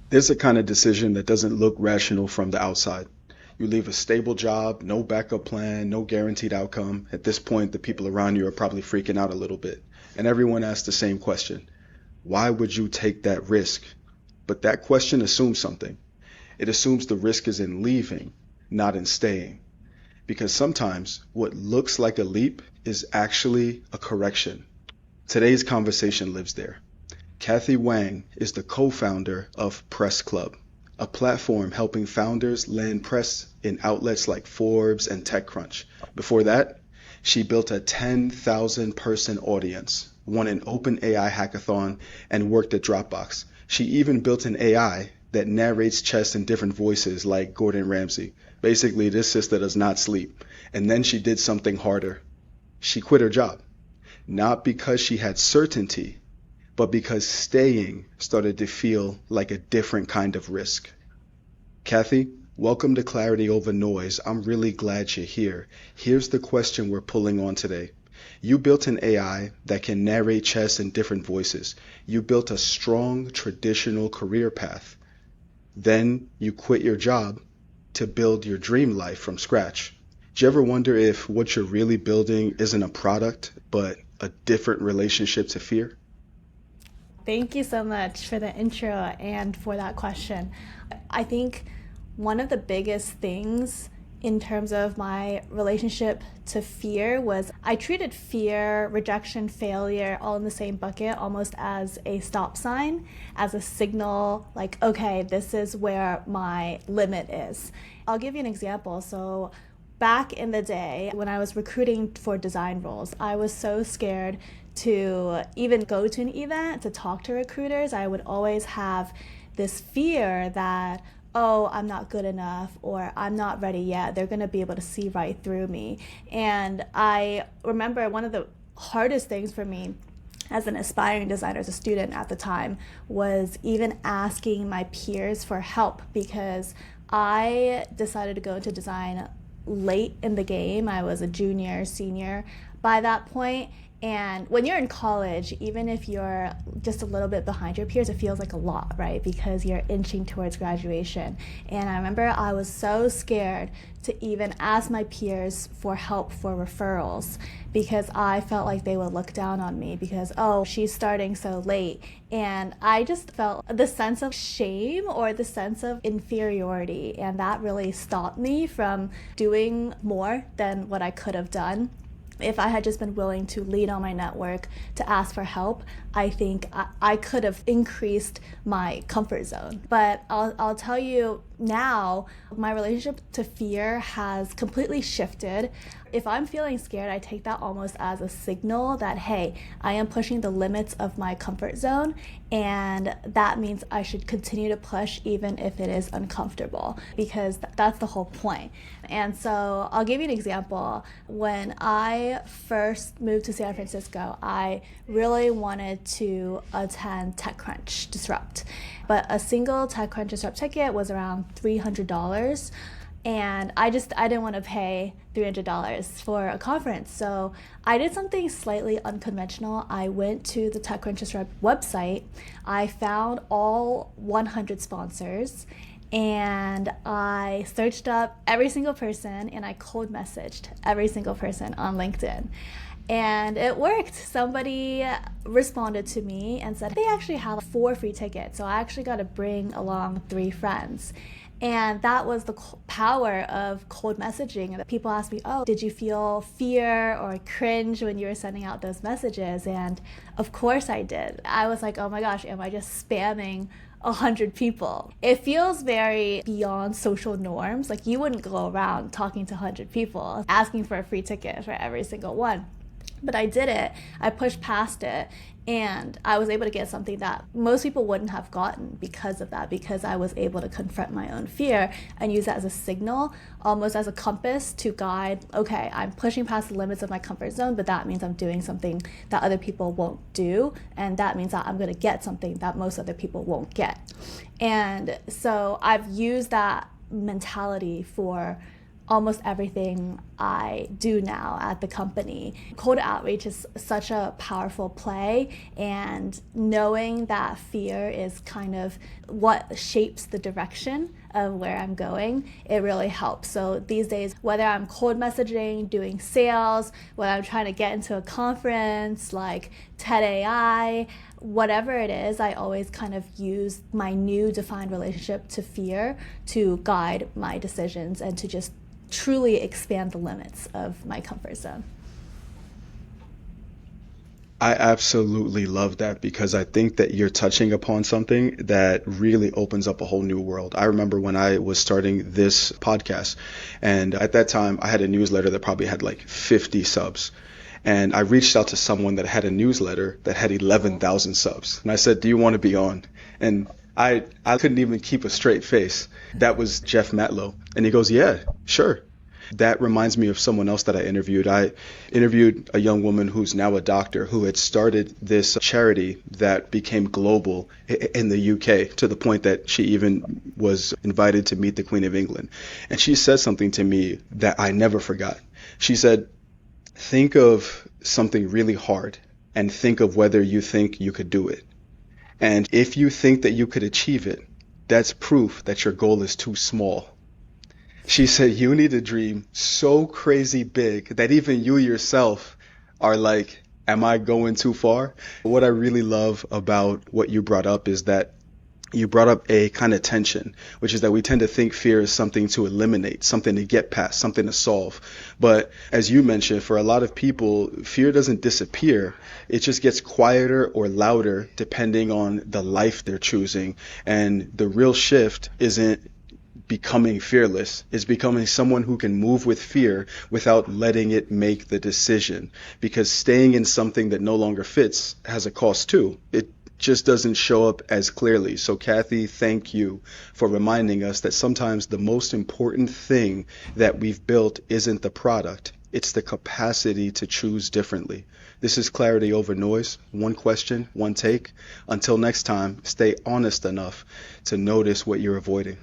There's a kind of decision that doesn't look rational from the outside. You leave a stable job, no backup plan, no guaranteed outcome. At this point, the people around you are probably freaking out a little bit. And everyone asks the same question: why would you take that risk? But that question assumes something. It assumes the risk is in leaving, not in staying. Because sometimes what looks like a leap is actually a correction. Today's conversation lives there. Kathy Wang is the co-founder of Press Club, a platform helping founders land press in outlets like Forbes and TechCrunch. Before that, she built a 10,000 person audience, won an OpenAI hackathon, and worked at Dropbox. She even built an AI that narrates chess in different voices like Gordon Ramsay. Basically, this sister does not sleep. And then she did something harder. She quit her job, not because she had certainty, but because staying started to feel like a different kind of risk. Kathy, welcome to Clarity Over Noise. I'm really glad you're here. Here's the question we're pulling on today. You built an AI that can narrate chess in different voices. You built a strong traditional career path. Then you quit your job to build your dream life from scratch. Do you ever wonder if what you're really building isn't a product, but a different relationship to fear? Thank you so much for the intro and for that question. I think one of the biggest things in terms of my relationship to fear was I treated fear, rejection, failure all in the same bucket, almost as a stop sign, as a signal like, okay, this is where my limit is. I'll give you an example. So back in the day when I was recruiting for design roles, I was so scared to even go to an event to talk to recruiters. I would always have this fear that, oh, I'm not good enough or I'm not ready yet. They're going to be able to see right through me. And I remember one of the hardest things for me as an aspiring designer, as a student at the time, was even asking my peers for help because I decided to go into design late in the game. I was a junior, senior by that point. And when you're in college, even if you're just a little bit behind your peers, it feels like a lot, right? Because you're inching towards graduation. And I remember I was so scared to even ask my peers for help for referrals because I felt like they would look down on me because, oh, she's starting so late. And I just felt the sense of shame or the sense of inferiority. And that really stopped me from doing more than what I could have done. If I had just been willing to lean on my network to ask for help, I think I could have increased my comfort zone. But I'll tell you now, my relationship to fear has completely shifted. If I'm feeling scared, I take that almost as a signal that, hey, I am pushing the limits of my comfort zone, and that means I should continue to push even if it is uncomfortable, because that's the whole point. And so I'll give you an example. When I first moved to San Francisco, I really wanted to attend TechCrunch Disrupt. But a single TechCrunch Disrupt ticket was around $300. And I didn't want to pay $300 for a conference. So I did something slightly unconventional. I went to the TechCrunch Disrupt website. I found all 100 sponsors and I searched up every single person and I cold messaged every single person on LinkedIn. And it worked. Somebody responded to me and said they actually have 4 free tickets. So I actually got to bring along 3 friends. And that was the power of cold messaging. People ask me, oh, did you feel fear or cringe when you were sending out those messages? And of course I did. I was like, oh my gosh, am I just spamming 100 people? It feels very beyond social norms. Like you wouldn't go around talking to 100 people, asking for a free ticket for every single one. But I did it. I pushed past it. And I was able to get something that most people wouldn't have gotten because of that, because I was able to confront my own fear and use that as a signal, almost as a compass to guide, okay, I'm pushing past the limits of my comfort zone, but that means I'm doing something that other people won't do. And that means that I'm going to get something that most other people won't get. And so I've used that mentality for almost everything I do now at the company. Cold outreach is such a powerful play, and knowing that fear is kind of what shapes the direction of where I'm going, it really helps. So these days, whether I'm cold messaging, doing sales, whether I'm trying to get into a conference like TED AI, whatever it is, I always kind of use my new defined relationship to fear to guide my decisions and to just truly expand the limits of my comfort zone. I absolutely love that because I think that you're touching upon something that really opens up a whole new world. I remember when I was starting this podcast, and at that time I had a newsletter that probably had like 50 subs. And I reached out to someone that had a newsletter that had 11,000 subs. And I said, "Do you want to be on?" And I couldn't even keep a straight face. That was Jeff Matlow. And he goes, "Yeah, sure." That reminds me of someone else that I interviewed. I interviewed a young woman who's now a doctor who had started this charity that became global in the UK to the point that she even was invited to meet the Queen of England. And she said something to me that I never forgot. She said, "Think of something really hard and think of whether you think you could do it. And if you think that you could achieve it, that's proof that your goal is too small." She said, "You need to dream so crazy big that even you yourself are like, am I going too far?" What I really love about what you brought up is that you brought up a kind of tension, which is that we tend to think fear is something to eliminate, something to get past, something to solve. But as you mentioned, for a lot of people, fear doesn't disappear. It just gets quieter or louder depending on the life they're choosing. And the real shift isn't becoming fearless, is becoming someone who can move with fear without letting it make the decision. Because staying in something that no longer fits has a cost too. It just doesn't show up as clearly. So Kathy, thank you for reminding us that sometimes the most important thing that we've built isn't the product, it's the capacity to choose differently. This is Clarity Over Noise. One question, one take. Until next time, stay honest enough to notice what you're avoiding.